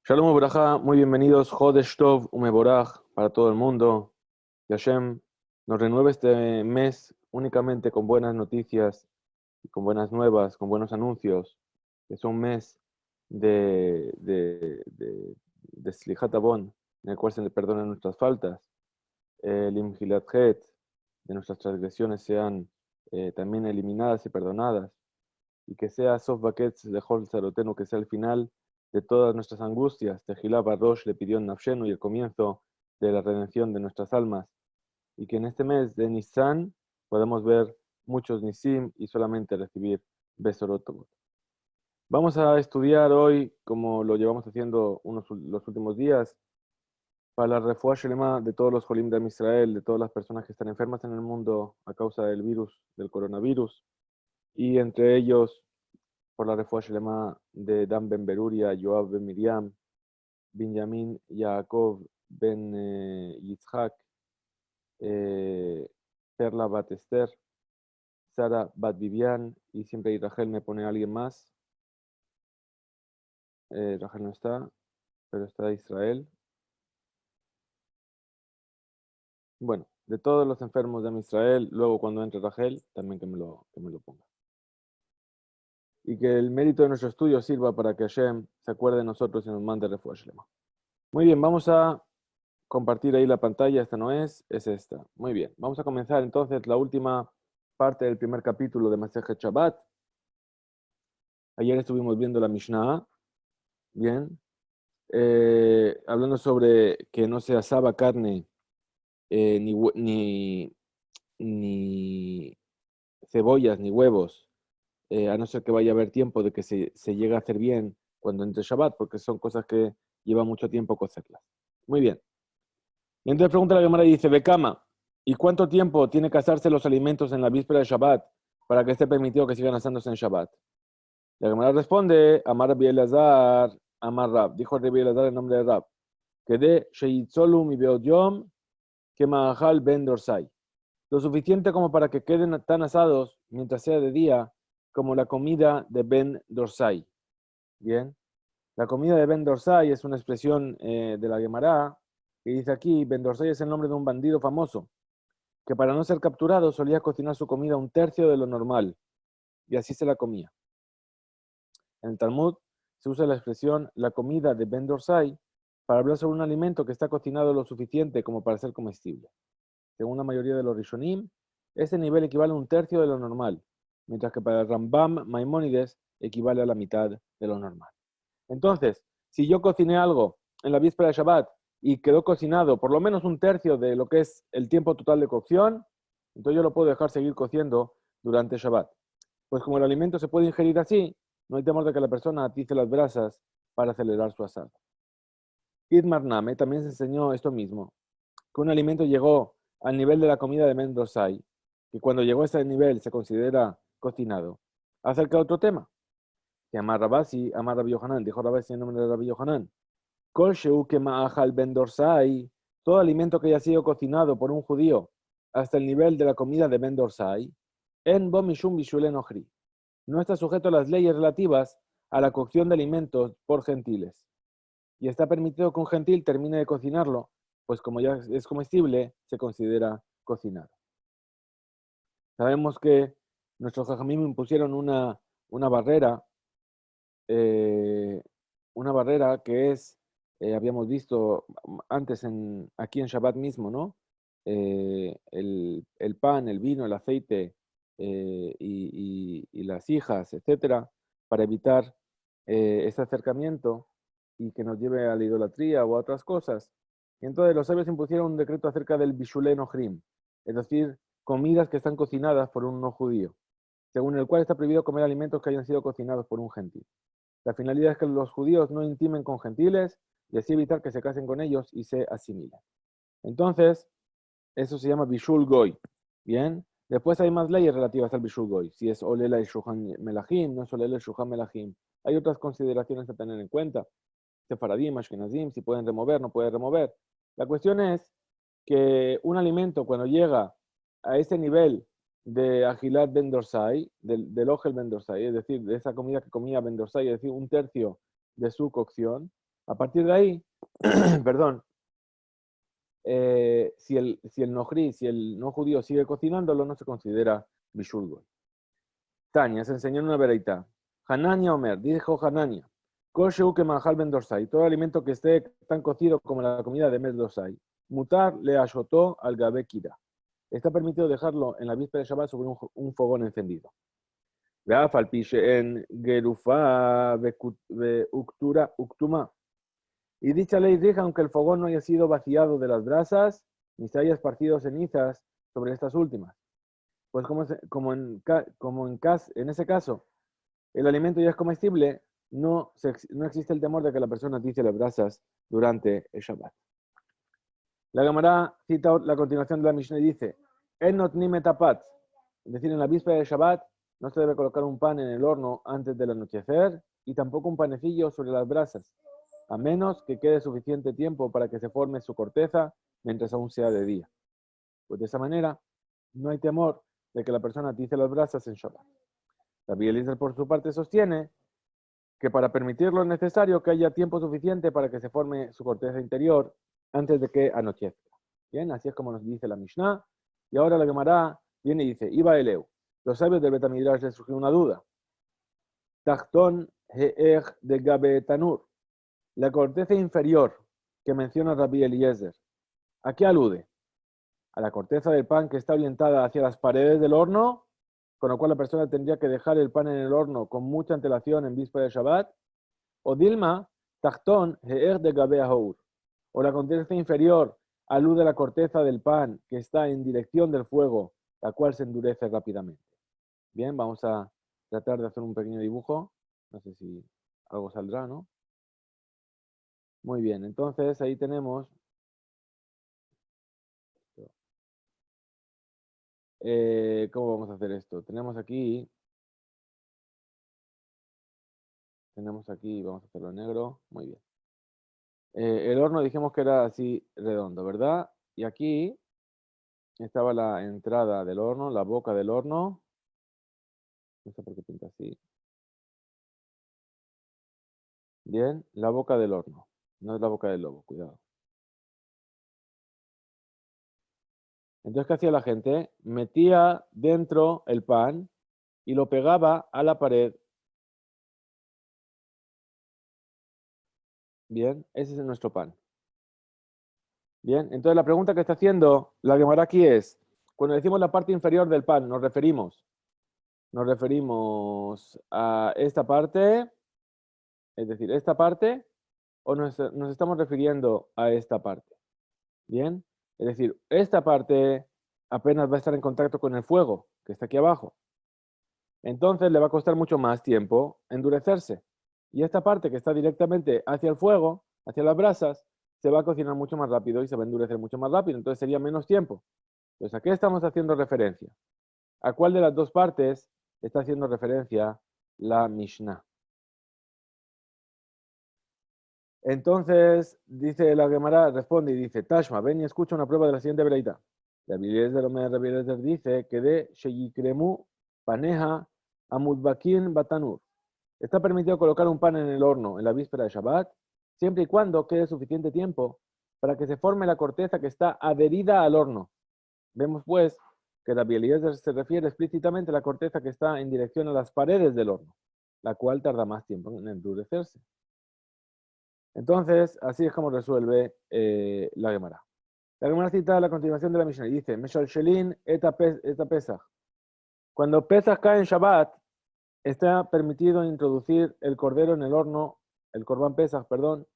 Shalom Ubraja, muy bienvenidos. Jodesh Tov Umeboraj para todo el mundo. Que Hashem nos renueve este mes únicamente con buenas noticias y con buenas nuevas, con buenos anuncios. Es un mes de Slihat Avon, en el cual se le perdonan nuestras faltas. El Imhilat Het, de nuestras transgresiones sean también eliminadas y perdonadas. Y que sea Sof Baketz Lejol Sarotenu, que sea el final de todas nuestras angustias. Tejilá Barosh le pidió en Nafshenu y el comienzo de la redención de nuestras almas. Y que en este mes de Nisan podamos ver muchos Nisim y solamente recibir Besorot Tovot. Vamos a estudiar hoy, como lo llevamos haciendo los últimos días, para la refuá shelema de todos los Jolim de Israel, de todas las personas que están enfermas en el mundo a causa del virus, del coronavirus, y entre ellos por la refuá shelema de Dan ben Beruria, Yoav ben Miriam, Benjamin Yaakov ben Yitzhak, Perla bat Esther, Sara bat Vivian, y siempre Rachel me pone a alguien más. Rachel no está, pero está Israel. Bueno, de todos los enfermos de Israel, luego cuando entre Rachel, también que me lo ponga. Y que el mérito de nuestro estudio sirva para que Hashem se acuerde de nosotros y nos mande refuá shelema. Muy bien, vamos a compartir ahí la pantalla. Esta no es esta. Muy bien, vamos a comenzar entonces la última parte del primer capítulo de Masejet Shabbat. Ayer estuvimos viendo la Mishnah, bien, hablando sobre que no se asaba carne ni cebollas ni huevos, a no ser que vaya a haber tiempo de que se llegue a hacer bien cuando entre Shabbat, porque son cosas que lleva mucho tiempo cocerlas. Muy bien. Y entonces pregunta la Gemara y dice, Bekama, ¿y cuánto tiempo tiene que asarse los alimentos en la víspera de Shabbat para que esté permitido que sigan asándose en Shabbat? La Gemara responde, Amar Rabbi Elazar, Amar Rab. Dijo Rabbi Elazar en nombre de Rab, que de Sheitzolu mi beot yom que Mahal ben Dorsai. Lo suficiente como para que queden tan asados mientras sea de día como la comida de Ben Dorsai. Bien. La comida de Ben Dorsai es una expresión de la Gemara que dice aquí, Ben Dorsai es el nombre de un bandido famoso que para no ser capturado solía cocinar su comida un tercio de lo normal y así se la comía. En el Talmud se usa la expresión la comida de Ben Dorsai para hablar sobre un alimento que está cocinado lo suficiente como para ser comestible. Según la mayoría de los Rishonim, ese nivel equivale a un tercio de lo normal, mientras que para el Rambam Maimónides equivale a la mitad de lo normal. Entonces, si yo cociné algo en la víspera de Shabbat y quedó cocinado por lo menos un tercio de lo que es el tiempo total de cocción, entonces yo lo puedo dejar seguir cociendo durante Shabbat. Pues como el alimento se puede ingerir así, no hay temor de que la persona atice las brasas para acelerar su asado. Idmar Name también se enseñó esto mismo, que un alimento llegó al nivel de la comida de Mendosai, que cuando llegó a ese nivel se considera cocinado. Acerca de otro tema, que Amar Rabasi, Amar Rabbi Yohanan, dijo Rabasi en nombre de Rabbi Yohanan, Kol sheu que ma'achal ben dorsai, todo alimento que haya sido cocinado por un judío hasta el nivel de la comida de Ben Dorsai, en bo mishum bishulen ochri, no está sujeto a las leyes relativas a la cocción de alimentos por gentiles. Y está permitido que un gentil termine de cocinarlo, pues como ya es comestible, se considera cocinado. Sabemos que nuestros jajamim impusieron una barrera que es, habíamos visto antes aquí en Shabbat mismo, ¿no? El pan, el vino, el aceite y las hijas, etcétera, para evitar ese acercamiento y que nos lleve a la idolatría o a otras cosas. Y entonces los sabios impusieron un decreto acerca del bishulén ochrim, es decir, comidas que están cocinadas por un no judío, según el cual está prohibido comer alimentos que hayan sido cocinados por un gentil. La finalidad es que los judíos no intimen con gentiles y así evitar que se casen con ellos y se asimilen. Entonces, eso se llama Bishul Goy. Bien. Después hay más leyes relativas al Bishul Goy. Si es Olela y Shuhan Melahim, no es Olela y Shuhan Melahim. Hay otras consideraciones a tener en cuenta. Sefaradim, Ashkenazim, si pueden remover, no pueden remover. La cuestión es que un alimento cuando llega a ese nivel de Agilat Ben Dorsai, del Ogel Ben Dorsai, es decir, de esa comida que comía Ben Dorsai, es decir, un tercio de su cocción, A partir de ahí, perdón, si el nohri, si el no judío sigue cocinándolo, no se considera bishul. Tania se enseñó en una vereita. Hanania Omer, dijo Hanania, Kosheu que manjal ben dorsai, todo alimento que esté tan cocido como la comida de mes dorsai. Mutar le ashotó al gabe kira. Está permitido dejarlo en la víspera de Shabbat sobre un fogón encendido. Veaf al piche en gerufa uktuma. Y dicha ley deja, aunque el fogón no haya sido vaciado de las brasas, ni se haya esparcido cenizas sobre estas últimas. Pues en ese caso, el alimento ya es comestible, no existe el temor de que la persona atice las brasas durante el Shabbat. La Gemara cita la continuación de la Mishnah y dice, Enot ni metapat, es decir, en la víspera de Shabbat no se debe colocar un pan en el horno antes del anochecer y tampoco un panecillo sobre las brasas, a menos que quede suficiente tiempo para que se forme su corteza mientras aún sea de día. Pues de esa manera no hay temor de que la persona atice las brasas en Shabbat. Rabbi Eliezer, por su parte, sostiene que para permitirlo es necesario que haya tiempo suficiente para que se forme su corteza interior antes de que anochezca. Bien, así es como nos dice la Mishnah. Y ahora la Gemara viene y dice, Iba Eleu, los sabios del Betamidrash les surgió una duda. Tachton he'ech de Gabe Tanur, la corteza inferior que menciona Rabbi Eliezer, ¿a qué alude? ¿A la corteza del pan que está orientada hacia las paredes del horno, con lo cual la persona tendría que dejar el pan en el horno con mucha antelación en víspera de Shabbat? O Dilma, Tachton he'ech de Gabe Ahour, o la corteza inferior alude a la corteza del pan que está en dirección del fuego, la cual se endurece rápidamente. Bien, vamos a tratar de hacer un pequeño dibujo. No sé si algo saldrá, ¿no? Muy bien, entonces ahí tenemos... ¿cómo vamos a hacer esto? Tenemos aquí, vamos a hacerlo negro. Muy bien. El horno dijimos que era así redondo, ¿verdad? Y aquí estaba la entrada del horno, la boca del horno. No sé por qué pinta así. Bien, la boca del horno. No es la boca del lobo, cuidado. Entonces, ¿qué hacía la gente? Metía dentro el pan y lo pegaba a la pared. Bien, ese es nuestro pan. Bien, entonces la pregunta que está haciendo la Gemara aquí es, cuando decimos la parte inferior del pan, ¿nos referimos a esta parte, es decir, esta parte, o nos estamos refiriendo a esta parte? Bien, es decir, esta parte apenas va a estar en contacto con el fuego, que está aquí abajo. Entonces le va a costar mucho más tiempo endurecerse. Y esta parte que está directamente hacia el fuego, hacia las brasas, se va a cocinar mucho más rápido y se va a endurecer mucho más rápido. Entonces sería menos tiempo. Entonces, ¿a qué estamos haciendo referencia? ¿A cuál de las dos partes está haciendo referencia la Mishnah? Entonces, dice la Gemara, responde y dice, Tashma, ven y escucha una prueba de la siguiente vereita. Rabbi Eliezer dice que de Sheyikremu Paneja Amudbakin Batanur. Está permitido colocar un pan en el horno en la víspera de Shabbat, siempre y cuando quede suficiente tiempo para que se forme la corteza que está adherida al horno. Vemos pues que Rabbi Eliezer se refiere explícitamente a la corteza que está en dirección a las paredes del horno, la cual tarda más tiempo en endurecerse. Entonces, así es como resuelve la Gemara. La Gemara cita la continuación de la Mishnah y dice, Meshal Shelin eta Pesach. Cuando Pesach cae en Shabbat, está permitido introducir el cordero en el horno, el Corban Pesach, perdón,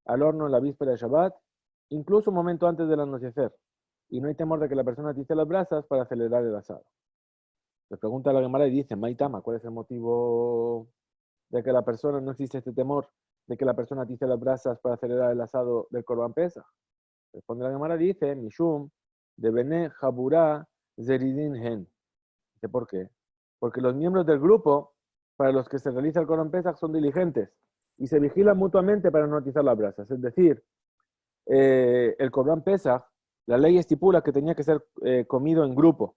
al horno en la víspera de Shabbat, incluso un momento antes del anochecer. Y no hay temor de que la persona atice las brasas para acelerar el asado. Le pregunta a la Gemara y dice, Maitama, ¿cuál es el motivo de que la persona, no existe este temor de que la persona atice las brasas para acelerar el asado del Corban Pesach? Responde la Gemara, dice, Mishum, de Bene Jabura Zeridin Hen. Dice, ¿por qué? Porque los miembros del grupo, para los que se realiza el Corban Pesach, son diligentes y se vigilan mutuamente para no atizar las brasas. Es decir, el Corban Pesach, la ley estipula que tenía que ser comido en grupo.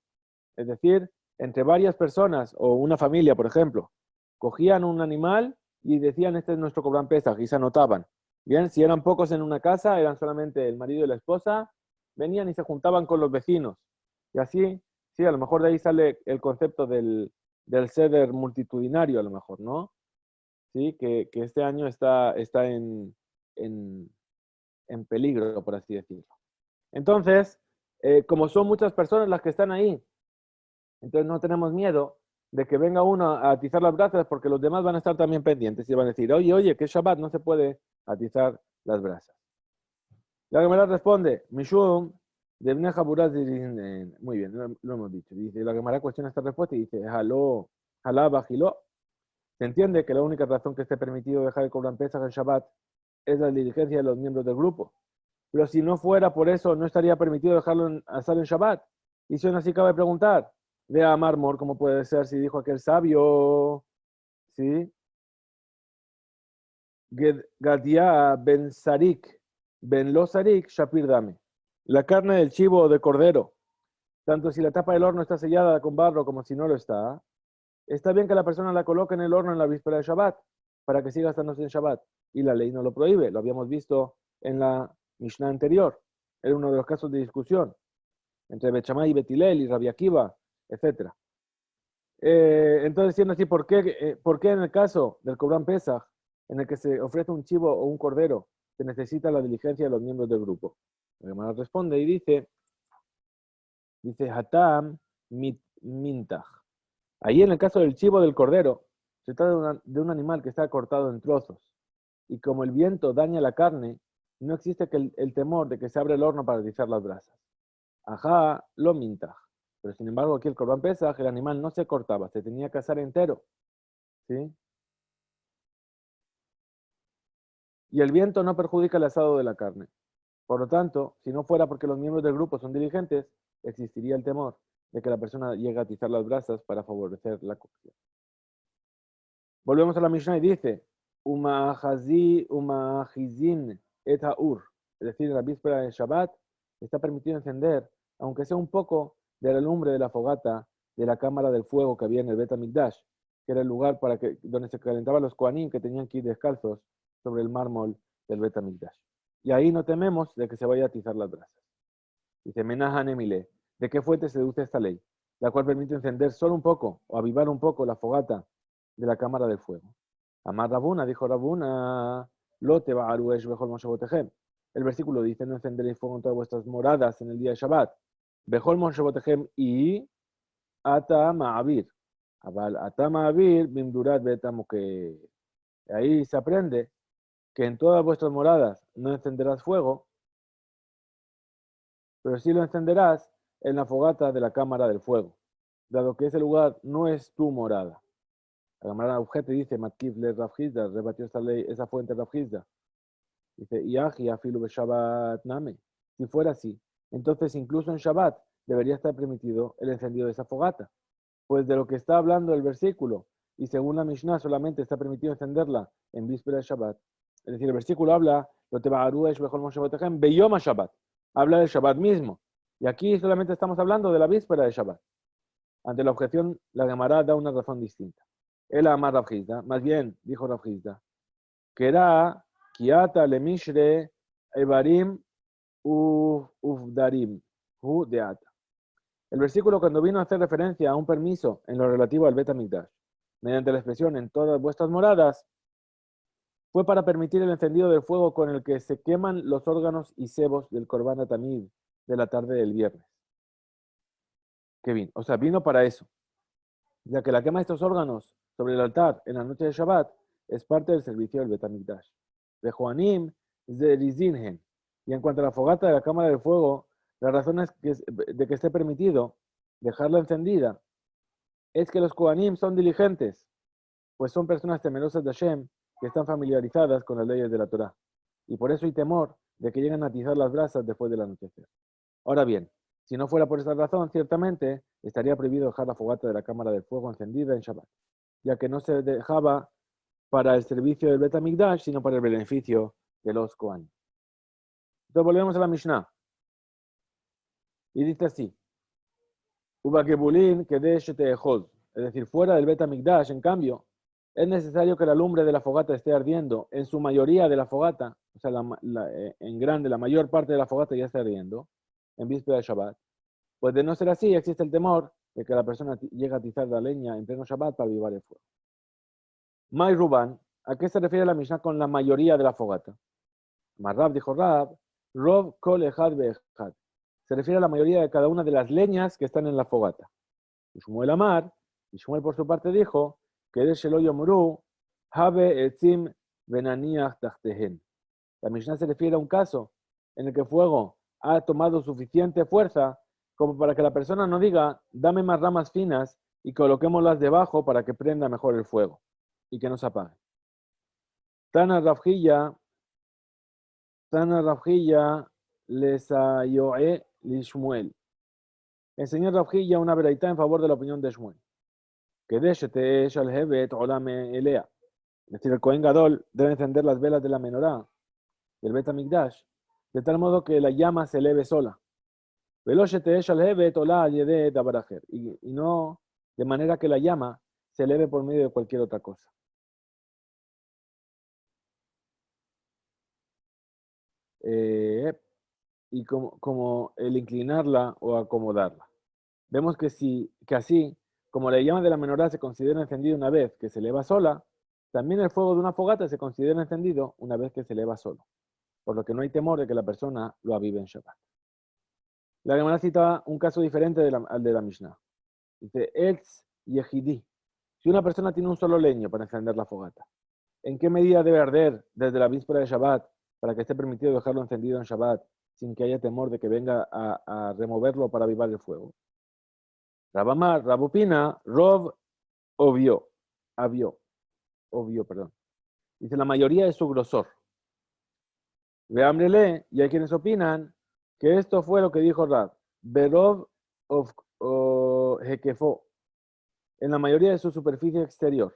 Es decir, entre varias personas o una familia, por ejemplo, cogían un animal y decían, este es nuestro Corban Pesach, y se anotaban. Bien, si eran pocos en una casa, eran solamente el marido y la esposa, venían y se juntaban con los vecinos. Y así, sí, a lo mejor de ahí sale el concepto del ceder multitudinario, a lo mejor, ¿no? Sí, que este año está en, en peligro, por así decirlo. Entonces, como son muchas personas las que están ahí, entonces no tenemos miedo de que venga uno a atizar las brasas porque los demás van a estar también pendientes y van a decir, oye, oye, que es Shabbat, no se puede atizar las brasas. La Gemara responde, Mishum, de Bnei Haburaz, muy bien, lo hemos dicho. Dice, la Gemara cuestiona esta respuesta y dice, haló, halá, bajiló. Se entiende que la única razón que esté permitido dejar el Corban Pesach en Shabbat es la diligencia de los miembros del grupo. Pero si no fuera por eso, no estaría permitido dejarlo asar en Shabbat. Y si aún así cabe preguntar, ve a Mármol, ¿cómo puede ser si dijo aquel sabio? ¿Sí? Gadia ben Sarik, ben lo Sarik, Shapir Dame. La carne del chivo o de cordero, tanto si la tapa del horno está sellada con barro como si no lo está bien que la persona la coloque en el horno en la víspera de Shabbat, para que siga estándose en Shabbat. Y la ley no lo prohíbe, lo habíamos visto en la Mishnah anterior. Era uno de los casos de discusión entre Bet Shammai y Bet Hillel y Rabbi Akiva, etc. Entonces, siendo así, ¿por qué en el caso del Corban Pesach, en el que se ofrece un chivo o un cordero, se necesita la diligencia de los miembros del grupo? La Gemara responde y dice, Hatam mintach. Ahí en el caso del chivo del cordero, se trata de un animal que está cortado en trozos. Y como el viento daña la carne, no existe el temor de que se abra el horno para atizar las brasas. Ajá, lo mintaj. Pero sin embargo, aquí el Corban Pesaj, el animal no se cortaba, se tenía que asar entero. ¿Sí? Y el viento no perjudica el asado de la carne. Por lo tanto, si no fuera porque los miembros del grupo son diligentes, existiría el temor de que la persona llegue a atizar las brasas para favorecer la cocción. Volvemos a la Mishnah y dice, umahizin et ha'ur, es decir, en la víspera de Shabbat, está permitido encender, aunque sea un poco, de la lumbre de la fogata de la cámara del fuego que había en el Bet HaMikdash, que era el lugar donde se calentaban los kohanim que tenían que ir descalzos sobre el mármol del Bet HaMikdash. Y ahí no tememos de que se vaya a atizar las brasas. Dice, Menahan Emile, ¿de qué fuente se deduce esta ley? La cual permite encender solo un poco o avivar un poco la fogata de la cámara del fuego. Amar Rabuna, dijo Rabuna, lo te va a aruesh bejol moshevotejem. El versículo dice, no encenderéis fuego en todas vuestras moradas en el día de Shabbat. Bejol moshevotejem y ata ma'avir. Ata ma'avir bimdurat betamo que ahí se aprende que en todas vuestras moradas no encenderás fuego, pero sí lo encenderás en la fogata de la cámara del fuego, dado que ese lugar no es tu morada. La cámara objeto dice, Matkif le Rafhizda, rebatió esta ley, esa fuente Rafhizda. Dice, Yahi afilu Shabbat name. Si fuera así, entonces incluso en Shabbat debería estar permitido el encendido de esa fogata. Pues de lo que está hablando el versículo, y según la Mishnah solamente está permitido encenderla en víspera de Shabbat. Es decir, el versículo habla, lo te beyoma Shabbat. Habla del Shabbat mismo. Y aquí solamente estamos hablando de la víspera de Shabbat. Ante la objeción, la Gemara da una razón distinta. Él ama Rav Hizda, más bien, dijo Rav Hizda, que era Kiata lemishre evarim ufdarim hu deata. El versículo cuando vino a hacer referencia a un permiso en lo relativo al Bet HaMikdash, mediante la expresión en todas vuestras moradas, fue para permitir el encendido del fuego con el que se queman los órganos y sebos del Korban Tamid de la tarde del viernes. Qué bien, o sea, vino para eso, ya que la quema de estos órganos sobre el altar en la noche de Shabbat es parte del servicio del Bet HaMikdash. De Joanim Zerizinhen. Y en cuanto a la fogata de la cámara de fuego, la razón de que esté permitido dejarla encendida es que los Kohanim son diligentes, pues son personas temerosas de Hashem que están familiarizadas con las leyes de la Torá. Y por eso hay temor de que lleguen a atizar las brasas después del anochecer. Ahora bien, si no fuera por esta razón, ciertamente estaría prohibido dejar la fogata de la cámara de fuego encendida en Shabbat, ya que no se dejaba para el servicio del Bet HaMikdash, sino para el beneficio de los Kohanim. Entonces volvemos a la Mishnah. Y dice así, Ubagebulin kedesh te'echod. Es decir, fuera del Bet HaMikdash, en cambio, es necesario que la lumbre de la fogata esté ardiendo, en su mayoría de la fogata, o sea, en grande, la mayor parte de la fogata ya está ardiendo, en víspera de Shabbat. Pues de no ser así, existe el temor de que la persona llegue a atizar la leña en pleno Shabbat para avivar el fuego. May Ruban, ¿a qué se refiere la Mishnah con la mayoría de la fogata? Marrab dijo Rab, Rob kol ejad be'ejad. Se refiere a la mayoría de cada una de las leñas que están en la fogata. Y Shmuel Amar, y Shmuel por su parte dijo, que de Shelo Yomru, Habe etzim benaniach tachtehen. La Mishnah se refiere a un caso en el que el fuego ha tomado suficiente fuerza como para que la persona no diga, dame más ramas finas y coloquémoslas debajo para que prenda mejor el fuego y que no se apague. Tana Rafjilla lesayoe li Shmuel. Enseñó Rafjilla una veraitá en favor de la opinión de Shmuel. Que de shete shal hevet olame elea. Es decir, el Kohen Gadol debe encender las velas de la menorá del Bet HaMikdash de tal modo que la llama se eleve sola. Y no de manera que la llama se eleve por medio de cualquier otra cosa. Y como el inclinarla o acomodarla. Vemos que así, como la llama de la menorá se considera encendida una vez que se eleva sola, también el fuego de una fogata se considera encendido una vez que se eleva solo, por lo que no hay temor de que la persona lo avive en Shabbat. La Gemara cita un caso diferente al de la Mishnah. Dice, Etz Yehidi. Si una persona tiene un solo leño para encender la fogata, ¿en qué medida debe arder desde la víspera de Shabbat para que esté permitido dejarlo encendido en Shabbat sin que haya temor de que venga a removerlo para avivar el fuego? Rabamar, Rabupina, Rov, obvio, perdón. Dice, la mayoría es su grosor. Veámbrele, y hay quienes opinan que esto fue lo que dijo Rab. Berov o Hekefo, en la mayoría de su superficie exterior.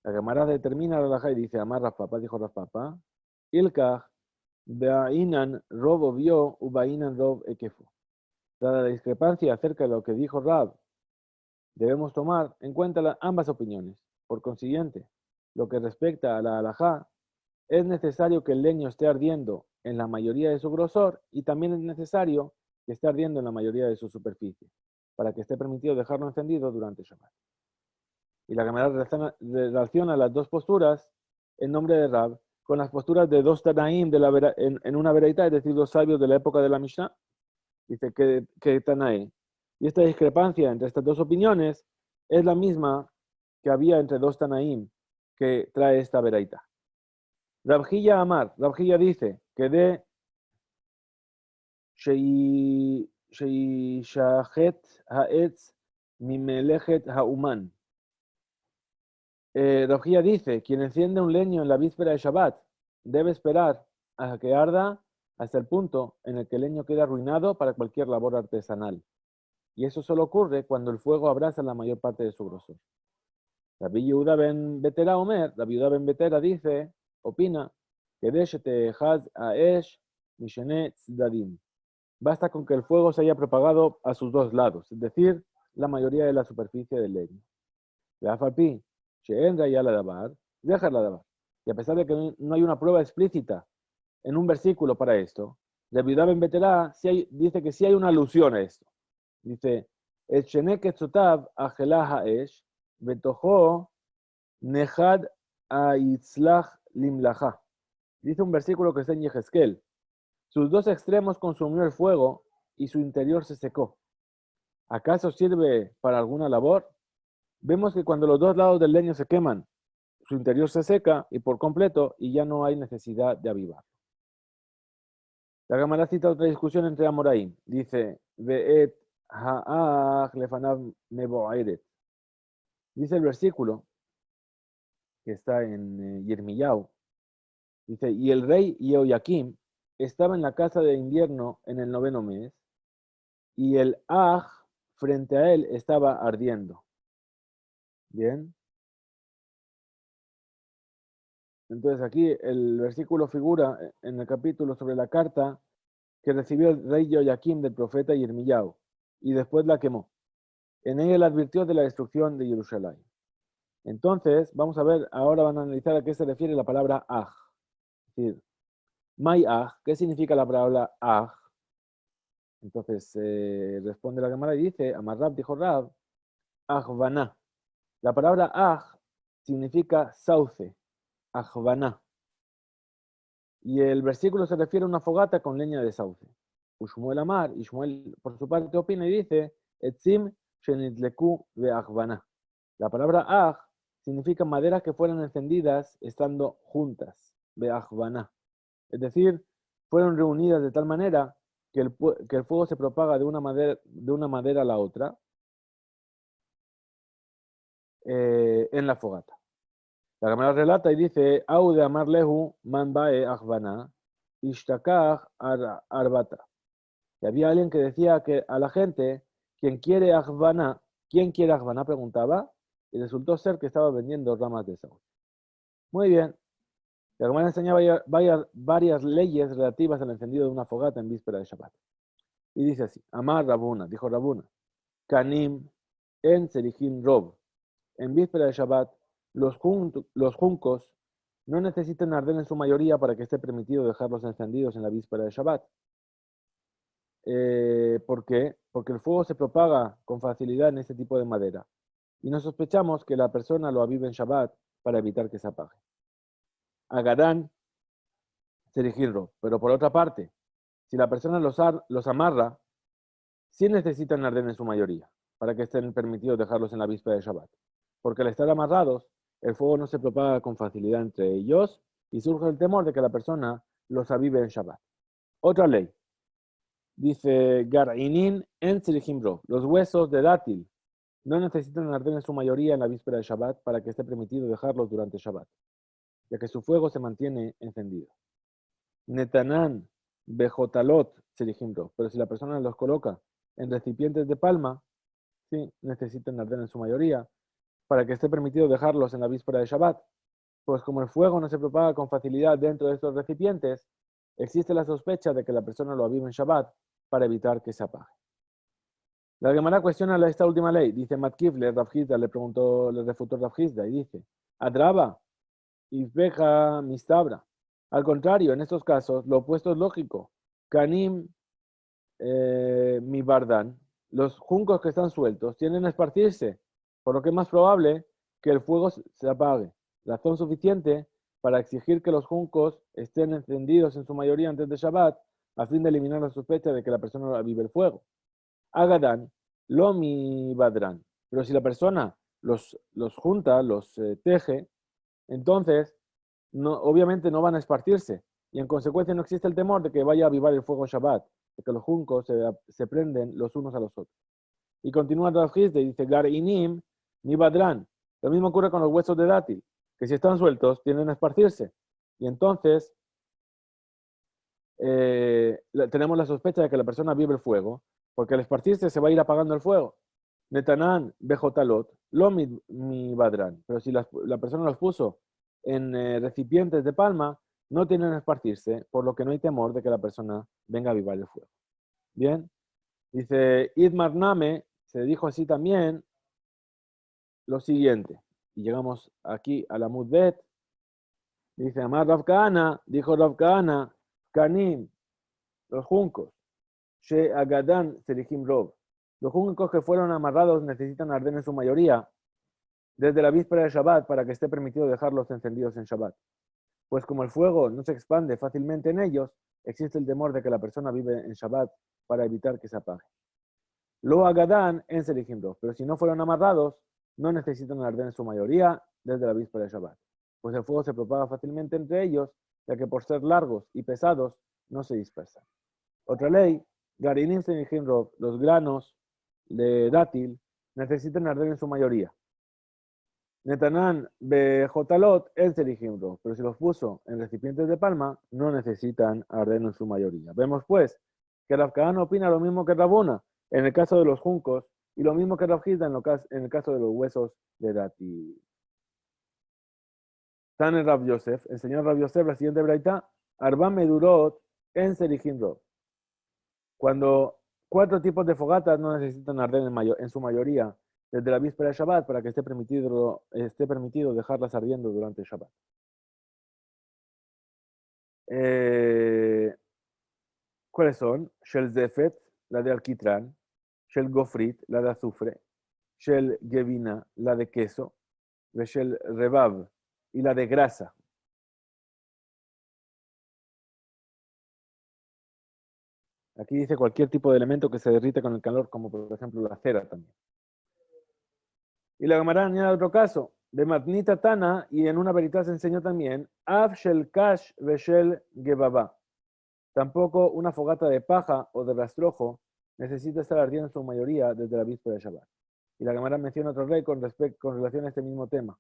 La Gemara determina la halajá y dice, Amar Rafpapa, dijo Rafpapa, Ilkach, Beainan Rov obvio, Ubainan Rov Hekefo. Dada la discrepancia acerca de lo que dijo Rab, debemos tomar en cuenta ambas opiniones. Por consiguiente, lo que respecta a la halajá, es necesario que el leño esté ardiendo en la mayoría de su grosor y también es necesario que esté ardiendo en la mayoría de su superficie, para que esté permitido dejarlo encendido durante Shabbat. Y la Gemara relaciona las dos posturas en nombre de Rab con las posturas de dos Tanaim en una veraita, es decir, dos sabios de la época de la Mishnah. Dice que Tanae. Y esta discrepancia entre estas dos opiniones es la misma que había entre dos Tanaim que trae esta veraita. Rabjilla Amar, Rabjilla dice que de Sheishahet Haetz Mimelechet Hauman. Rabjilla dice, quien enciende un leño en la víspera de Shabbat debe esperar a que arda hasta el punto en el que el leño queda arruinado para cualquier labor artesanal. Y eso solo ocurre cuando el fuego abraza la mayor parte de su grosor. Rabbi Yehuda ben Betera Omer, Rabbi Yehuda ben Betera dice, opina, que basta con que el fuego se haya propagado a sus dos lados, es decir, la mayoría de la superficie del leño. Y a pesar de que no hay una prueba explícita en un versículo para esto, Rabbi Yehuda ben Betera dice que sí hay una alusión a esto. Dice, dice un versículo que está en Yehezkel. Sus dos extremos consumió el fuego y su interior se secó. ¿Acaso sirve para alguna labor? Vemos que cuando los dos lados del leño se queman, su interior se seca y por completo y ya no hay necesidad de avivar. La Gemara cita otra discusión entre Amoraim. Dice, Ve'et ha'ach lefanav mebo'eret. Dice el versículo que está en Yirmiyahu. Dice, y el rey Yehoyakim estaba en la casa de invierno en el 9º mes, y el aj frente a él estaba ardiendo. Bien. Entonces aquí el versículo figura en el capítulo sobre la carta que recibió el rey Yehoyakim del profeta Yirmiyahu, y después la quemó. En ella le advirtió de la destrucción de Jerusalén. Entonces, vamos a ver, ahora van a analizar a qué se refiere la palabra aj. Es decir, May aj, ¿qué significa la palabra aj? Entonces responde la Gemara y dice, Amar Rab, dijo Rab, ajvaná. La palabra aj significa sauce, ajvaná. Y el versículo se refiere a una fogata con leña de sauce. Ushmuel Amar, y Shmuel por su parte opina y dice, Etzim shenitleku ve ajvaná. La palabra aj significa maderas que fueron encendidas estando juntas, ve ajvaná. Es decir, fueron reunidas de tal manera que el fuego se propaga de una madera a la otra en la fogata. La Gemara relata y dice, Au de amar lehu man bae achvana, ishtakach arbata. Y había alguien que decía que a la gente, ¿quién quiere achvana? ¿Quién quiere achvana? Preguntaba, y resultó ser que estaba vendiendo ramas de sauce. Muy bien. La Gemara enseña varias leyes relativas al encendido de una fogata en víspera de Shabbat. Y dice así, Amar Rabuna, dijo Rabuna, Kanim en Serihim Rob. En víspera de Shabbat, los juncos no necesitan arder en su mayoría para que esté permitido dejarlos encendidos en la víspera de Shabbat. ¿Por qué? Porque el fuego se propaga con facilidad en este tipo de madera. Y no sospechamos que la persona lo avive en Shabbat para evitar que se apague. Agadán Serihim Rob. Pero por otra parte, si la persona los amarra, sí necesitan arder en su mayoría para que estén permitidos dejarlos en la víspera de Shabbat. Porque al estar amarrados, el fuego no se propaga con facilidad entre ellos y surge el temor de que la persona los avive en Shabbat. Otra ley. Dice, Gar'inin en Tzirihimro. Los huesos de dátil no necesitan arder en su mayoría en la víspera de Shabbat para que esté permitido dejarlos durante Shabbat, ya que su fuego se mantiene encendido. Netanán bejotalot Tzirihimro. Pero si la persona los coloca en recipientes de palma, sí, necesitan arder en su mayoría para que esté permitido dejarlos en la víspera de Shabbat. Pues como el fuego no se propaga con facilidad dentro de estos recipientes, existe la sospecha de que la persona lo avive en Shabbat para evitar que se apague. La Gemara cuestiona esta última ley. Dice Matkifle, Rav Hizda le refutó Rav Hizda y dice, Adraba, Ifbeja Mistabra. Al contrario, en estos casos, lo opuesto es lógico. Kanim mi bardan, los juncos que están sueltos tienden a esparcirse, por lo que es más probable que el fuego se apague. Razón suficiente para exigir que los juncos estén encendidos en su mayoría antes de Shabbat, a fin de eliminar la sospecha de que la persona avive el fuego. Agadán, lo mi badran. Pero si la persona los junta, los teje, entonces obviamente no van a esparcirse. Y en consecuencia no existe el temor de que vaya a avivar el fuego en Shabbat, de que los juncos se prenden los unos a los otros. Y continúa Rav Hizda y dice, Gar-inim ni badran. Lo mismo ocurre con los huesos de dátil, que si están sueltos tienden a esparcirse. Y entonces tenemos la sospecha de que la persona vive el fuego, porque al esparcirse se va a ir apagando el fuego. Netanán bejotalot, lo mi badran. Pero si la persona los puso en recipientes de palma, no tienen a esparcirse, por lo que no hay temor de que la persona venga a avivar el fuego. Bien, dice Idmar Name, se dijo así también lo siguiente, y llegamos aquí a la Mudbet, dice Amar Rav Kahana, dijo Rav Kahana, Kanim, los juncos, She Agadan Serihim Rob, los juncos que fueron amarrados necesitan arder en su mayoría desde la víspera de Shabbat para que esté permitido dejarlos encendidos en Shabbat. Pues como el fuego no se expande fácilmente en ellos, existe el temor de que la persona vive en Shabbat para evitar que se apague. Lo agadán en Serihim Rob, pero si no fueron amarrados, no necesitan arder en su mayoría desde la víspera de Shabbat, pues el fuego se propaga fácilmente entre ellos, ya que por ser largos y pesados no se dispersan. Otra ley, Garinim Serihim Rob, los granos de dátil necesitan arder en su mayoría. Netanán bejotalot el Serihimro, pero si los puso en recipientes de palma, no necesitan arder en su mayoría. Vemos pues que Rav Kahana opina lo mismo que Rabuna en el caso de los juncos y lo mismo que Rav Hizda en el caso de los huesos de dátil. Tane Rav Yosef, enseñó Rav Yosef la siguiente braita, Arba Medurot en Serihimro. Cuando 4 tipos de fogatas no necesitan arder en su mayoría desde la víspera de Shabbat para que esté permitido dejarlas ardiendo durante Shabbat. ¿Cuáles son? Shel Zefet, la de alquitrán, Shel Gofrit, la de azufre, Shel Gevina, la de queso, Shel Rebab, y la de grasa. Aquí dice cualquier tipo de elemento que se derrite con el calor, como por ejemplo la cera también. Y la Gemara añade otro caso, de Matnita Tana, y en una veritas se enseñó también, Av Shel Kash Veshel Gebaba. Tampoco una fogata de paja o de rastrojo necesita estar ardiendo en su mayoría desde la víspera de Shabbat. Y la Gemara menciona otro rey con relación a este mismo tema.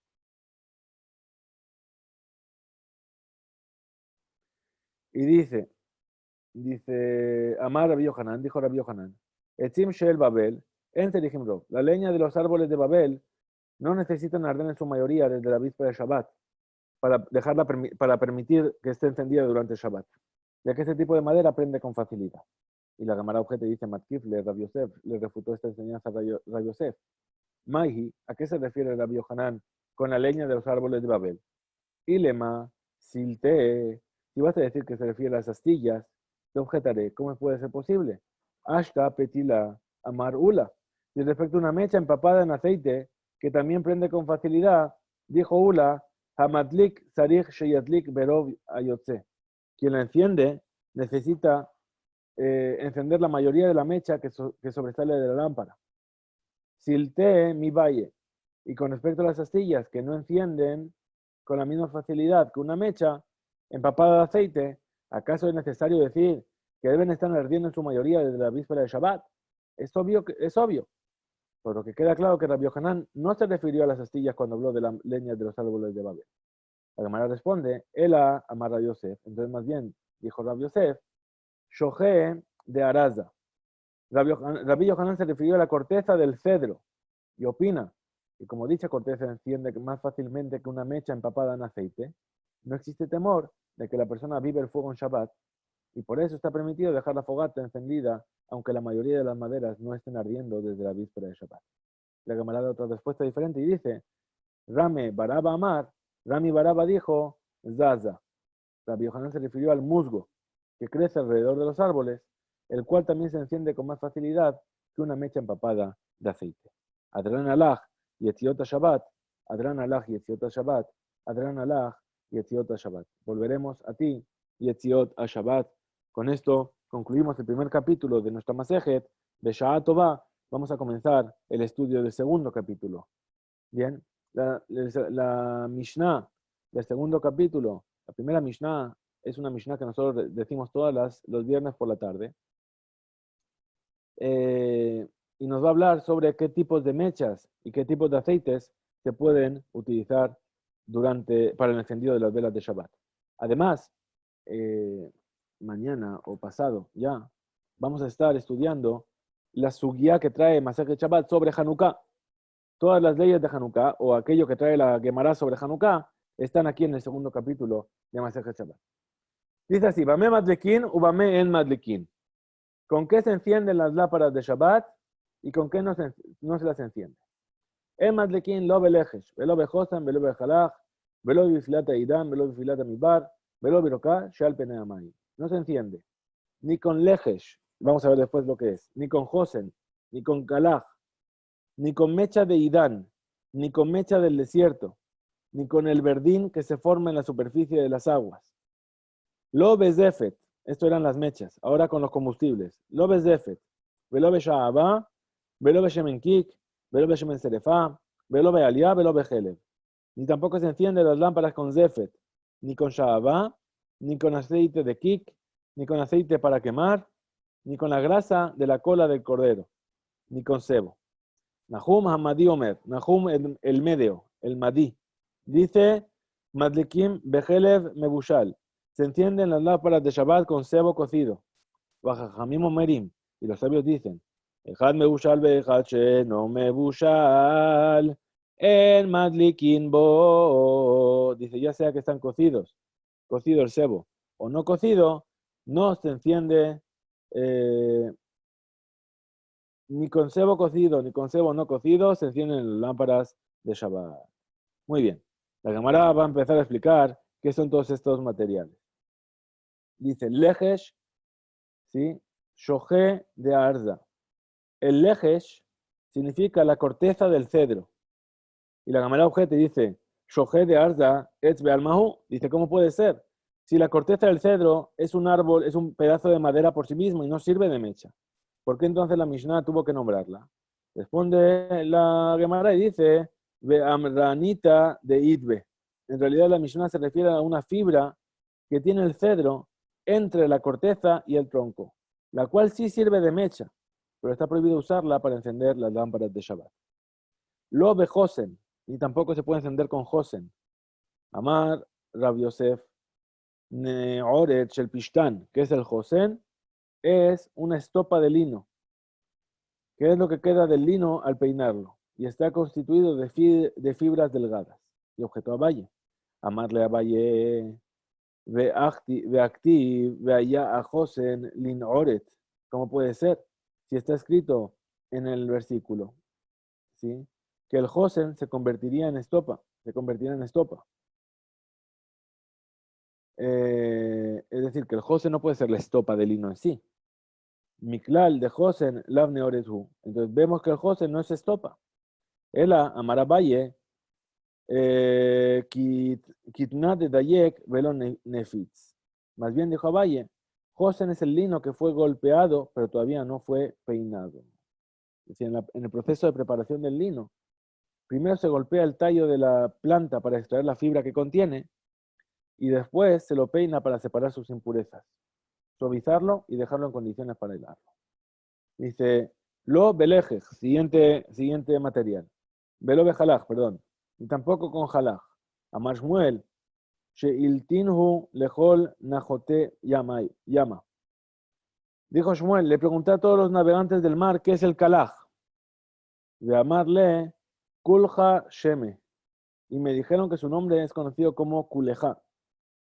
Y dice, Amar Rabbi Yohanan, dijo Rabbi Yohanan, Etzim Shel Babel, en Serihim Rov, la leña de los árboles de Babel no necesitan arder en su mayoría desde la víspera de Shabbat para permitir que esté encendida durante Shabbat, ya que este tipo de madera prende con facilidad. Y la Gemara objeto dice, Matkif le Rabbi Yosef, le refutó esta enseñanza a Rabbi Yosef. Maihi, ¿a qué se refiere Rabbi Yohanan con la leña de los árboles de Babel? Ilema, Silte, si vas a decir que se refiere a las astillas, te objetaré, ¿cómo puede ser posible? Ashka, Petila, Amar Ula. Y respecto a una mecha empapada en aceite, que también prende con facilidad, dijo Ula, Hamadlik, Sarich, Sheyatlik, Berov, Ayotze. Quien la enciende necesita encender la mayoría de la mecha que sobresale de la lámpara. Silte, mi valle. Y con respecto a las astillas que no encienden con la misma facilidad que una mecha empapada de aceite, ¿acaso es necesario decir que deben estar ardiendo en su mayoría desde la víspera de Shabbat? Es obvio. Por lo que queda claro que Rabbi Yohanan no se refirió a las astillas cuando habló de la leña de los árboles de Babel. La Gemara responde, Ela amar Rabbi Yosef. Entonces más bien dijo Rabbi Yosef, Shohe de Araza. Rabbi Yohanan se refirió a la corteza del cedro y opina que como dicha corteza enciende más fácilmente que una mecha empapada en aceite, no existe temor de que la persona vive el fuego en Shabbat y por eso está permitido dejar la fogata encendida aunque la mayoría de las maderas no estén ardiendo desde la víspera de Shabbat. La Gemara da otra respuesta diferente y dice, Rame Baraba Amar, Rami Baraba dijo, Zaza. Rabbi Yohanan se refirió al musgo que crece alrededor de los árboles, el cual también se enciende con más facilidad que una mecha empapada de aceite. Adran alach yetziot Shabbat, Adran alach yetziot Shabbat, Adran alach yetziot Shabbat. Volveremos a ti, yetziot Shabbat. Con esto concluimos el primer capítulo de nuestra Masejet, Besha'a Tová. Vamos a comenzar el estudio del segundo capítulo. Bien, la Mishnah del segundo capítulo, la primera Mishnah es una Mishnah que nosotros decimos los viernes por la tarde. Y nos va a hablar sobre qué tipos de mechas y qué tipos de aceites se pueden utilizar para el encendido de las velas de Shabbat. Además, mañana o pasado ya vamos a estar estudiando la sugía que trae Masechet Shabbat sobre Hanukkah. Todas las leyes de Hanukkah o aquello que trae la Gemara sobre Hanukkah están aquí en el segundo capítulo de Masechet Shabbat. Dice así, Bame Madlekin u Bame en Madlekin. ¿Con qué se encienden las lámparas de Shabbat y con qué no se las enciende? En Madlekin lo belejesh, velo bejosan, velo bejalach, velo bifilata idam, velo bifilata mibar, velo biroká, shal peneamai. No se enciende ni con lejesh, vamos a ver después lo que es, ni con josen, ni con kalach, ni con mecha de idán, ni con mecha del desierto, ni con el verdín que se forma en la superficie de las aguas. Lo bezefet, esto eran las mechas, ahora con los combustibles. Lo bezefet, velo besha'aba, velo beshemenkik, velo beshemen serefá, velo be'aliyah, velo bejelev. Ni tampoco se encienden las lámparas con zefet, ni con sha'aba, ni con aceite de kik, ni con aceite para quemar, ni con la grasa de la cola del cordero, ni con sebo. Nahum Hamadi Omer, Nahum el Medeo, el Madí, dice, Madlikim Bejelev Mebushal, se encienden las lámparas de Shabbat con sebo cocido. Bajajamim Omerim, y los sabios dicen, Ejad Mebushal Bejad no Mebushal, el Madlikin Bo, dice, ya sea que están cocido el sebo, o no cocido, no se enciende ni con sebo cocido, ni con sebo no cocido, se encienden las lámparas de Shabbat. Muy bien. La Gemara va a empezar a explicar qué son todos estos materiales. Dice, lejesh, ¿sí? Shoje de Arza. El lejesh significa la corteza del cedro. Y la Gamara Ojete dice, Shoje de Arza etz be'almahu. Dice, ¿cómo puede ser? Si la corteza del cedro es un árbol, es un pedazo de madera por sí mismo y no sirve de mecha, ¿por qué entonces la Mishnah tuvo que nombrarla? Responde la Gemara y dice, Be'amranita de Idbe. En realidad la Mishnah se refiere a una fibra que tiene el cedro entre la corteza y el tronco, la cual sí sirve de mecha, pero está prohibido usarla para encender las lámparas de Shabbat. Lo bejosen, y tampoco se puede encender con josen. Amar Rav Yosef Neoret el Pishtan, que es el josen, es una estopa de lino, que es lo que queda del lino al peinarlo, y está constituido de fibras delgadas. Y objeto a Valle. Amarle a Valle, veacti, veaya a josen lin oret. ¿Cómo puede ser? Si está escrito en el versículo, ¿sí? Que el josen se convertiría en estopa, se convertirá en estopa. Es decir, que el josen no puede ser la estopa de lino en sí. Miklal de josen, lavne orethu. Entonces vemos que el josen no es estopa. Ela, amarabaye, kitna de dayek, velo nefitz. Más bien dijo Abaye, josen es el lino que fue golpeado, pero todavía no fue peinado. Es decir, en el proceso de preparación del lino, primero se golpea el tallo de la planta para extraer la fibra que contiene, y después se lo peina para separar sus impurezas, suavizarlo y dejarlo en condiciones para hilarlo. Dice, lo belejej, siguiente material. Velo bejalaj, perdón. Y tampoco con jalaj. Amar Shmuel, sheiltinhu lejol najote yama. Dijo Shmuel, le pregunté a todos los navegantes del mar qué es el kalaj. De amarle kulja sheme. Y me dijeron que su nombre es conocido como kuleja,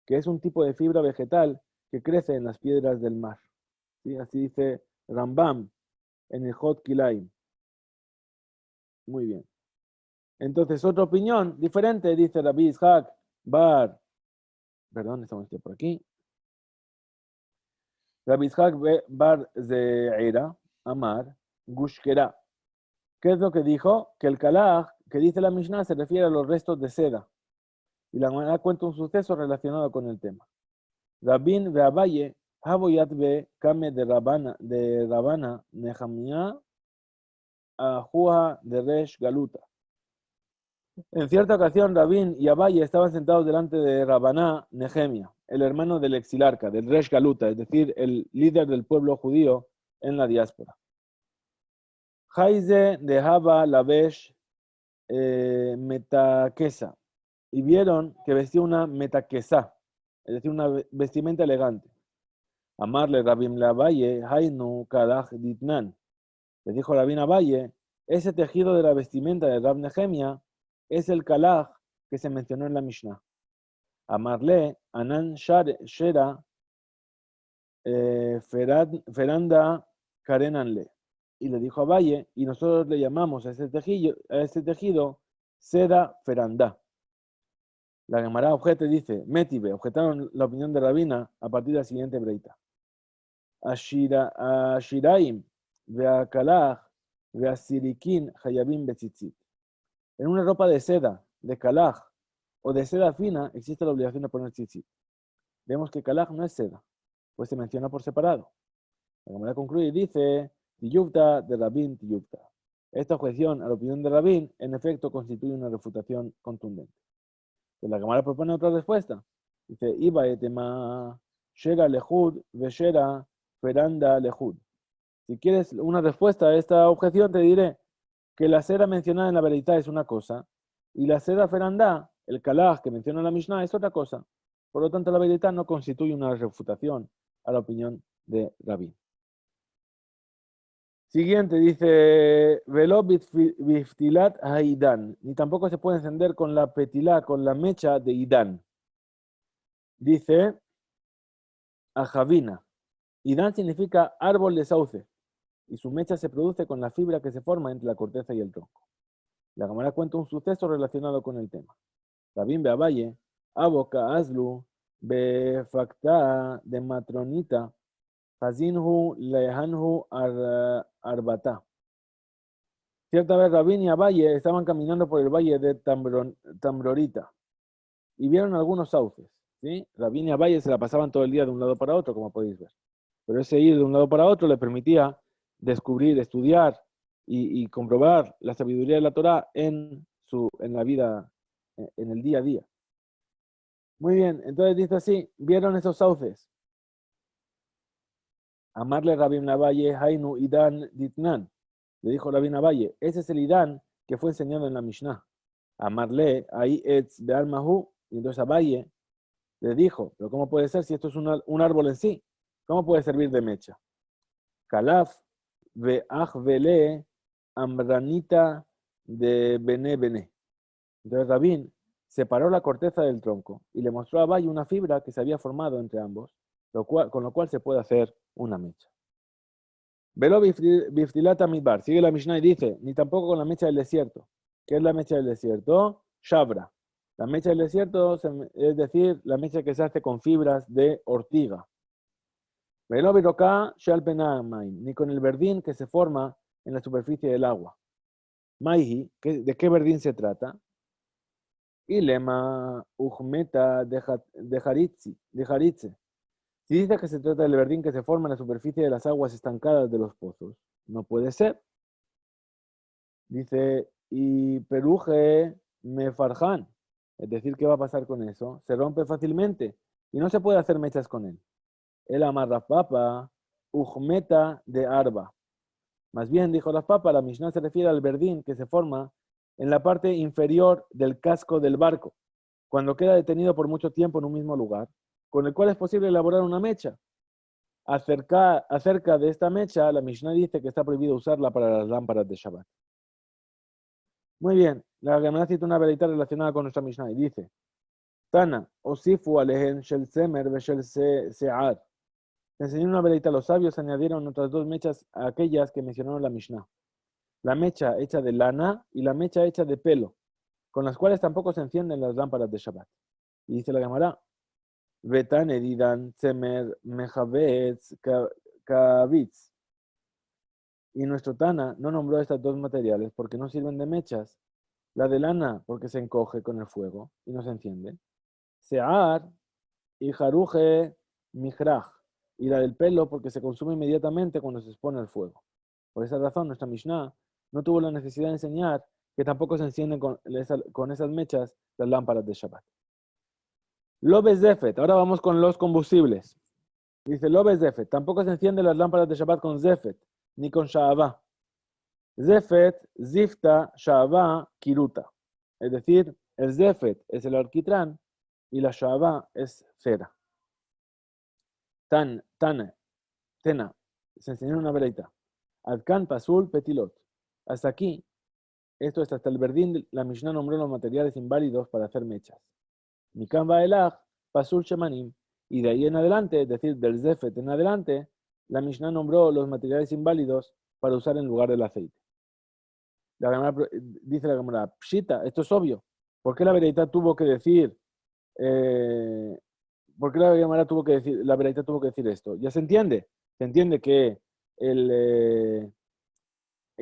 que es un tipo de fibra vegetal que crece en las piedras del mar. ¿Sí? Así dice Rambam en el Hot Kilaim. Muy bien. Entonces, otra opinión diferente, dice Rabbi Ishaq Bar. Perdón, estamos por aquí. Rabbi Ishaq Bar Zeira, Amar, Gushkera. ¿Qué es lo que dijo? Que el kalaj, que dice la Mishnah, se refiere a los restos de seda. Y la Gemara cuenta un suceso relacionado con el tema. Rabin ve Abaye, Havoyat ve Kame de Rabana, Nehamiah, Ahua de Resh Galuta. En cierta ocasión, Rabín y Abaye estaban sentados delante de Rabaná Nehemia, el hermano del exilarca, del Resh Galuta, es decir, el líder del pueblo judío en la diáspora. Jaize de Haba Lavesh Metaquesa, y vieron que vestía una metaquesa, es decir, una vestimenta elegante. Amarle Rabim le Abaye, Hainu Kadaj Ditnan. Le dijo Rabín Abaye, ese tejido de la vestimenta de Rab Nehemia es el kalaj que se mencionó en la Mishnah. Amarle, Anan Shera, Feranda Karenanle. Y le dijo a Valle, y nosotros le llamamos a ese tejido seda feranda. La Gemara Objete dice, Metibe, objetaron la opinión de Rabina a partir de la siguiente breita. Ashiraim, Veakalaj, Veasirikin, Hayabim Betzitzit. En una ropa de seda, de kalaj o de seda fina, existe la obligación de poner tzitzit. Vemos que kalaj no es seda, pues se menciona por separado. La Gemara concluye y dice, Tiyuvta de Rabin Tiyuvta. Esta objeción a la opinión de Rabin, en efecto, constituye una refutación contundente. Entonces, la Gemara propone otra respuesta. Dice, Iba etema shera lehud veshera feranda lehud. Si quieres una respuesta a esta objeción, te diré que la seda mencionada en la Beraitá es una cosa, y la seda ferandá, el kalaj que menciona la Mishnah, es otra cosa. Por lo tanto, la Beraitá no constituye una refutación a la opinión de Rabin. Siguiente, dice, Velo biftilat haidan, ni tampoco se puede encender con la petilá, con la mecha de Idán. Dice, ajavina. Idán significa árbol de sauce, y su mecha se produce con la fibra que se forma entre la corteza y el tronco. La Gemara cuenta un suceso relacionado con el tema. Rabín be Abaye, Aboka Azlu, be Facta de Matronita, Hazinhu lehanhu arbata. Cierta vez Rabín y Abaye estaban caminando por el valle de Tambrorita y vieron algunos sauces. ¿Sí? Rabín y Abaye se la pasaban todo el día de un lado para otro, como podéis ver. Pero ese ir de un lado para otro le permitía descubrir, estudiar y comprobar la sabiduría de la Torá en la vida, en el día a día. Muy bien, entonces dice así, vieron esos sauces. Amarle Rabín Abaye, Hainu Idan Ditnan. Le dijo Rabín Abaye, ese es el Idán que fue enseñado en la Mishnah. Amarle, ahí etz be'almahu. Y entonces Abaye le dijo, pero ¿cómo puede ser si esto es un árbol en sí? ¿Cómo puede servir de mecha? Kalaf ve'ach vele amranita de bene bene. Entonces Rabín separó la corteza del tronco y le mostró a Abaye una fibra que se había formado entre ambos, con lo cual se puede hacer una mecha. Velo biftilata midbar. Sigue la Mishnah y dice, ni tampoco con la mecha del desierto. ¿Qué es la mecha del desierto? Shabra. La mecha del desierto es decir, la mecha que se hace con fibras de ortiga. Velo biroká shalpenamain. Ni con el verdín que se forma en la superficie del agua. Maihi, ¿de qué verdín se trata? Ilema ujmeta de jaritze. Si dice que se trata del verdín que se forma en la superficie de las aguas estancadas de los pozos, no puede ser. Dice, y peruje me farjan. Es decir, ¿qué va a pasar con eso? Se rompe fácilmente y no se puede hacer mechas con él. El amarra papa, ujmeta de arba. Más bien, dijo la papa, la Mishnah se refiere al verdín que se forma en la parte inferior del casco del barco, cuando queda detenido por mucho tiempo en un mismo lugar, con el cual es posible elaborar una mecha. Acerca de esta mecha, la Mishnah dice que está prohibido usarla para las lámparas de Shabbat. Muy bien, la Gemara cita una veredita relacionada con nuestra Mishnah y dice, Tana, osifu alehen shel semer ve shel se'ar. Enseñó una veredita, los sabios añadieron otras dos mechas a aquellas que mencionaron la Mishnah. La mecha hecha de lana y la mecha hecha de pelo, con las cuales tampoco se encienden las lámparas de Shabbat. Y dice la Gemara, Vetan edidan semer mejavetz kavitz. Y nuestro Tana no nombró estas dos materiales porque no sirven de mechas. La de lana porque se encoge con el fuego y no se enciende. Sear y jaruje mihraj. Y la del pelo porque se consume inmediatamente cuando se expone al fuego. Por esa razón, nuestra Mishnah no tuvo la necesidad de enseñar que tampoco se encienden con esas mechas las lámparas de Shabbat. Lobe Zefet. Ahora vamos con los combustibles. Dice Lobe Zefet. Tampoco se encienden las lámparas de Shabbat con Zefet, ni con Sha'avah. Zefet, Zifta, Sha'avah, Kiruta. Es decir, el Zefet es el alquitrán y la Sha'avah es cera. Tena. Se enseñó una vereita. Adkan Pasul Petilot. Hasta aquí, esto es hasta el verdín, la Mishnah nombró los materiales inválidos para hacer mechas. Mikan Ba'elach, Pasul Shemanim. Y de ahí en adelante, es decir, del Zefet en adelante, la Mishnah nombró los materiales inválidos para usar en lugar del aceite. Dice la Gemara, Pshita, esto es obvio. ¿Por qué la vereita tuvo que decir? ¿Por qué la Gemara tuvo que decir? La vereita tuvo que decir esto. Ya se entiende. Se entiende que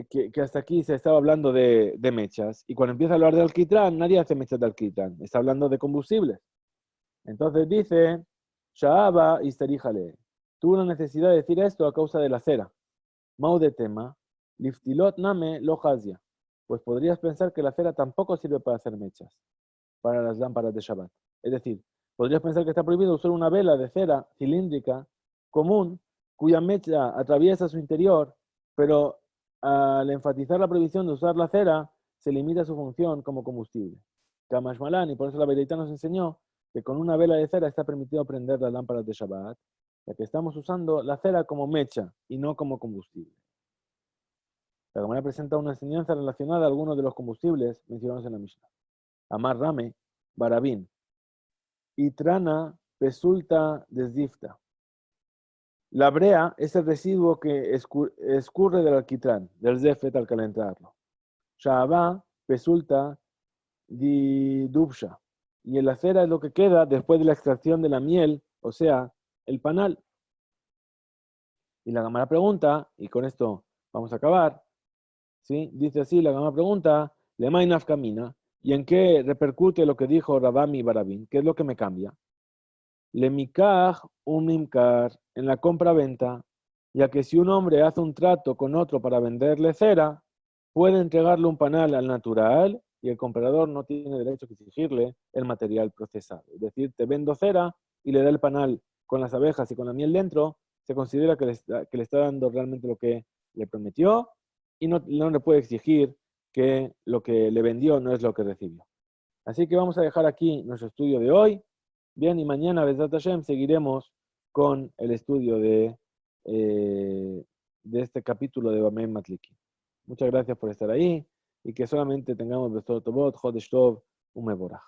que hasta aquí se estaba hablando de mechas, y cuando empieza a hablar de alquitrán, nadie hace mechas de alquitrán, está hablando de combustibles. Entonces dice, Sha'aba istaríjale, tuvo una necesidad de decir esto a causa de la cera. Mau de tema, liftilot name lo hazia, pues podrías pensar que la cera tampoco sirve para hacer mechas, para las lámparas de Shabbat. Es decir, podrías pensar que está prohibido usar una vela de cera cilíndrica común, cuya mecha atraviesa su interior, pero al enfatizar la prohibición de usar la cera, se limita su función como combustible. Kamashmalan, y por eso la Beraita nos enseñó que con una vela de cera está permitido prender las lámparas de Shabbat, ya que estamos usando la cera como mecha y no como combustible. La Gemara presenta una enseñanza relacionada a algunos de los combustibles mencionados en la Mishnah. Amar Rame, Barabín, Itrana, Pesulta, Desdifta. La brea es el residuo que escurre del alquitrán, del zefet al calentarlo. Sha'avah, Pesulta, Didubsha. Y la cera es lo que queda después de la extracción de la miel, o sea, el panal. Y la Gemara pregunta, y con esto vamos a acabar, ¿sí? Dice así, la Gemara pregunta, Lemay nafkamina, ¿y en qué repercute lo que dijo Rabami Barabín? ¿Qué es lo que me cambia? Lemikaj un mimkar, en la compra-venta, ya que si un hombre hace un trato con otro para venderle cera, puede entregarle un panal al natural y el comprador no tiene derecho a exigirle el material procesado. Es decir, te vendo cera y le da el panal con las abejas y con la miel dentro, se considera que le está dando realmente lo que le prometió y no le puede exigir que lo que le vendió no es lo que recibió. Así que vamos a dejar aquí nuestro estudio de hoy. Bien, y mañana, Besat Hashem, seguiremos con el estudio de este capítulo de Bamei Matliki. Muchas gracias por estar ahí y que solamente tengamos Besot Tobot, Chodesh Tov, Umeborach.